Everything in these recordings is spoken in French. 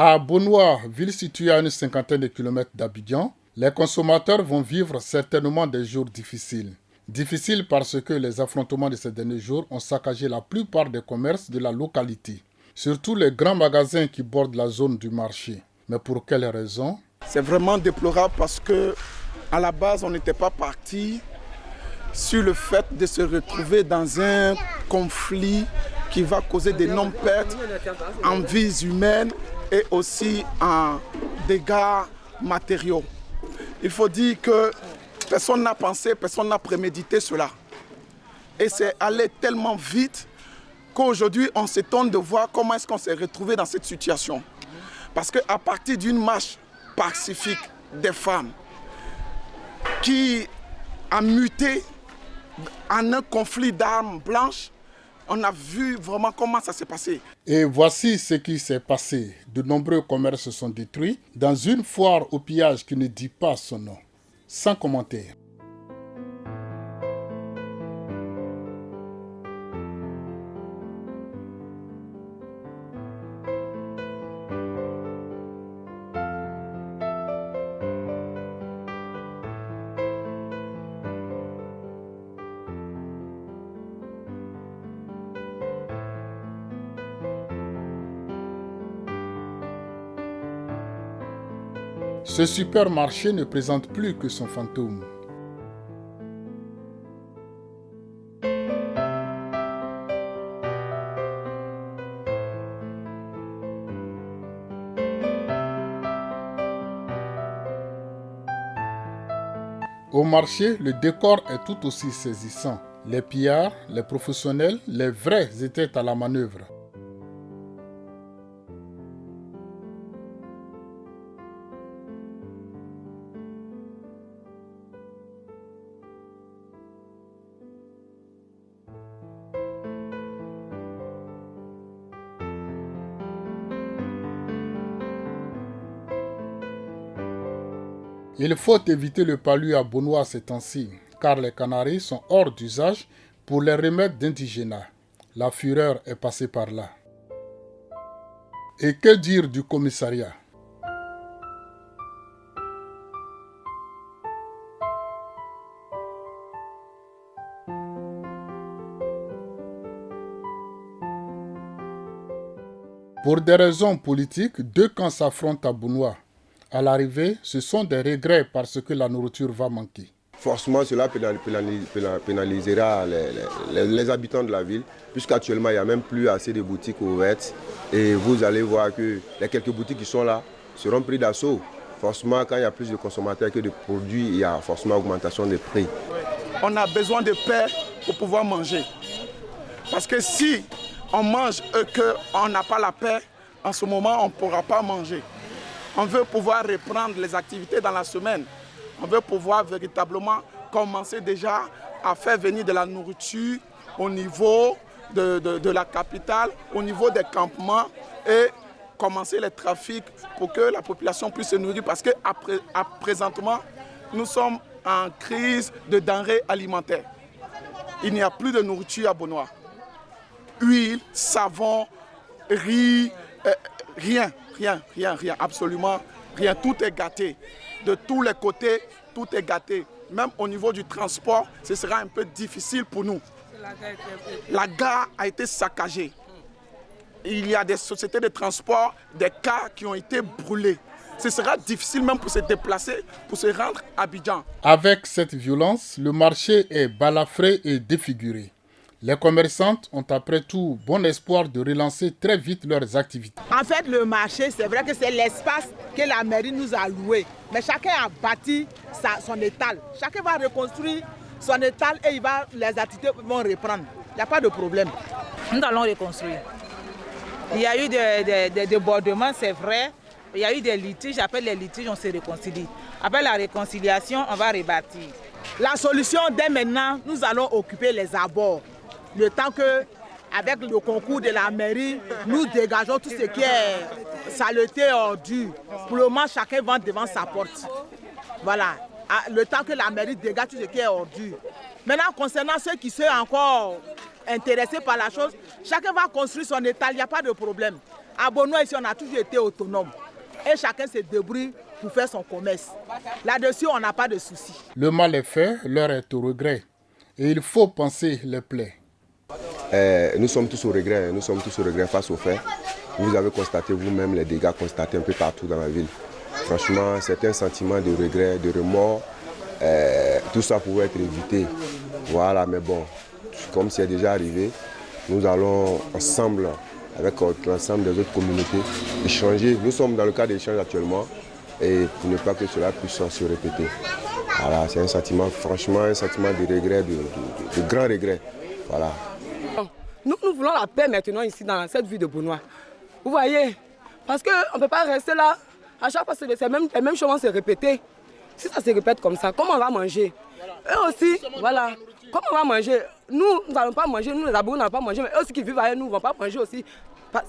À Bonoua, ville située à une cinquantaine de kilomètres d'Abidjan, les consommateurs vont vivre certainement des jours difficiles. Difficiles parce que les affrontements de ces derniers jours ont saccagé la plupart des commerces de la localité, surtout les grands magasins qui bordent la zone du marché. Mais pour quelles raisons? C'est vraiment déplorable parce que à la base, on n'était pas parti sur le fait de se retrouver dans un conflit qui va causer d'énormes pertes en vies humaines et aussi en dégâts matériaux. Il faut dire que personne n'a pensé, personne n'a prémédité cela. Et c'est allé tellement vite qu'aujourd'hui, on s'étonne de voir comment est-ce qu'on s'est retrouvé dans cette situation. Parce qu'à partir d'une marche pacifique des femmes qui a muté en un conflit d'armes blanches, on a vu vraiment comment ça s'est passé. Et voici ce qui s'est passé. De nombreux commerces sont détruits dans une foire au pillage qui ne dit pas son nom. Sans commentaire. Ce supermarché ne présente plus que son fantôme. Au marché, le décor est tout aussi saisissant. Les pillards, les professionnels, les vrais étaient à la manœuvre. Il faut éviter le palu à Bonoua ces temps-ci, car les canaris sont hors d'usage pour les remèdes d'indigénat. La fureur est passée par là. Et que dire du commissariat? Pour des raisons politiques, deux camps s'affrontent à Bonoua. À l'arrivée, ce sont des regrets parce que la nourriture va manquer. Forcément, cela pénalisera les habitants de la ville, puisqu'actuellement, il n'y a même plus assez de boutiques ouvertes. Et vous allez voir que les quelques boutiques qui sont là seront pris d'assaut. Forcément, quand il y a plus de consommateurs que de produits, il y a forcément augmentation des prix. On a besoin de paix pour pouvoir manger. Parce que si on mange et qu'on n'a pas la paix, en ce moment, on ne pourra pas manger. On veut pouvoir reprendre les activités dans la semaine. On veut pouvoir véritablement commencer déjà à faire venir de la nourriture au niveau de la capitale, au niveau des campements et commencer les trafics pour que la population puisse se nourrir. Parce que présentement, nous sommes en crise de denrées alimentaires. Il n'y a plus de nourriture à Bonoua. Huile, savon, riz, rien, absolument rien. Tout est gâté. De tous les côtés, tout est gâté. Même au niveau du transport, ce sera un peu difficile pour nous. La gare a été saccagée. Il y a des sociétés de transport, des cars qui ont été brûlés. Ce sera difficile même pour se déplacer, pour se rendre à Abidjan. Avec cette violence, le marché est balafré et défiguré. Les commerçantes ont après tout bon espoir de relancer très vite leurs activités. En fait, le marché, c'est vrai que c'est l'espace que la mairie nous a loué. Mais chacun a bâti son étal. Chacun va reconstruire son étal et les activités vont reprendre. Il n'y a pas de problème. Nous allons reconstruire. Il y a eu des débordements, c'est vrai. Il y a eu des litiges. Après les litiges, on se réconcilie. Après la réconciliation, on va rebâtir. La solution, dès maintenant, nous allons occuper les abords. Le temps que, avec le concours de la mairie, nous dégageons tout ce qui est saleté, ordure. Pour le moment, chacun vend devant sa porte. Voilà. Le temps que la mairie dégage tout ce qui est ordure. Maintenant, concernant ceux qui sont encore intéressés par la chose, chacun va construire son étal, il n'y a pas de problème. À Bonois, ici, on a toujours été autonome. Et chacun se débrouille pour faire son commerce. Là-dessus, on n'a pas de soucis. Le mal est fait, l'heure est au regret. Et il faut penser les plaies. Nous sommes tous au regret face aux faits. Vous avez constaté vous-même les dégâts constatés un peu partout dans la ville. Franchement, c'est un sentiment de regret, de remords. Tout ça pouvait être évité. Voilà, mais bon, comme c'est déjà arrivé, nous allons ensemble, avec l'ensemble des autres communautés, échanger. Nous sommes dans le cadre d'échange actuellement et pour ne pas que cela puisse se répéter. Voilà, c'est un sentiment, franchement, un sentiment de regret, de grand regret. Voilà. Nous voulons la paix maintenant ici dans cette ville de Bonois. Vous voyez, parce qu'on ne peut pas rester là. À chaque fois, les mêmes choses vont se répéter. Si ça se répète comme ça, comment on va manger? Eux aussi, voilà, comment on va manger? Nous n'allons pas manger, nous les Abourous n'allons pas manger, mais eux aussi qui vivent avec nous ne vont pas manger aussi.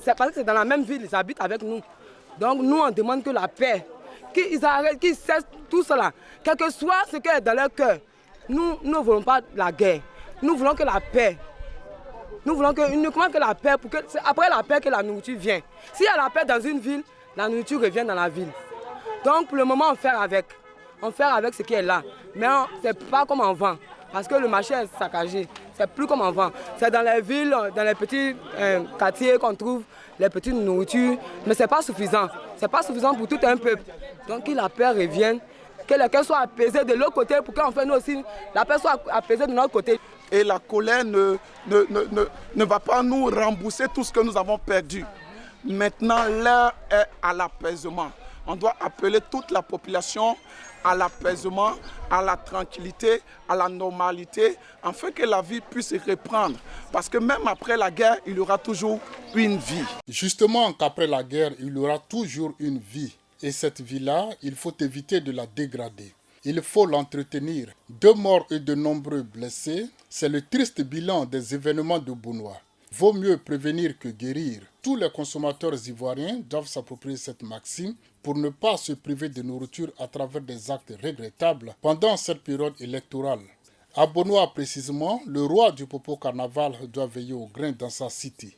C'est parce que c'est dans la même ville, ils habitent avec nous. Donc nous, on demande que la paix, qu'ils arrêtent, qu'ils cessent tout cela. Quel que soit ce qui est dans leur cœur, nous ne voulons pas la guerre. Nous voulons que la paix. Nous voulons uniquement que la paix, pour que c'est après la paix que la nourriture vient. S'il y a la paix dans une ville, la nourriture revient dans la ville. Donc pour le moment, on fait avec ce qui est là. Mais ce n'est pas comme en vent, parce que le marché est saccagé. C'est plus comme en vent. C'est dans les villes, dans les petits quartiers qu'on trouve les petites nourritures, mais ce n'est pas suffisant. Ce n'est pas suffisant pour tout un peuple. Donc que la paix revienne, que les cœurs soient apaisés de l'autre côté, pour qu'en fait nous aussi, la paix soit apaisée de notre côté. Et la colère ne va pas nous rembourser tout ce que nous avons perdu. Maintenant, l'heure est à l'apaisement. On doit appeler toute la population à l'apaisement, à la tranquillité, à la normalité, afin que la vie puisse reprendre. Parce que même après la guerre, il y aura toujours une vie. Justement qu'après la guerre, il y aura toujours une vie. Et cette vie-là, il faut éviter de la dégrader. Il faut l'entretenir. 2 morts et de nombreux blessés, c'est le triste bilan des événements de Bonois. Vaut mieux prévenir que guérir. Tous les consommateurs ivoiriens doivent s'approprier cette maxime pour ne pas se priver de nourriture à travers des actes regrettables pendant cette période électorale. À Bonois précisément, le roi du Popo Carnaval doit veiller au grain dans sa cité.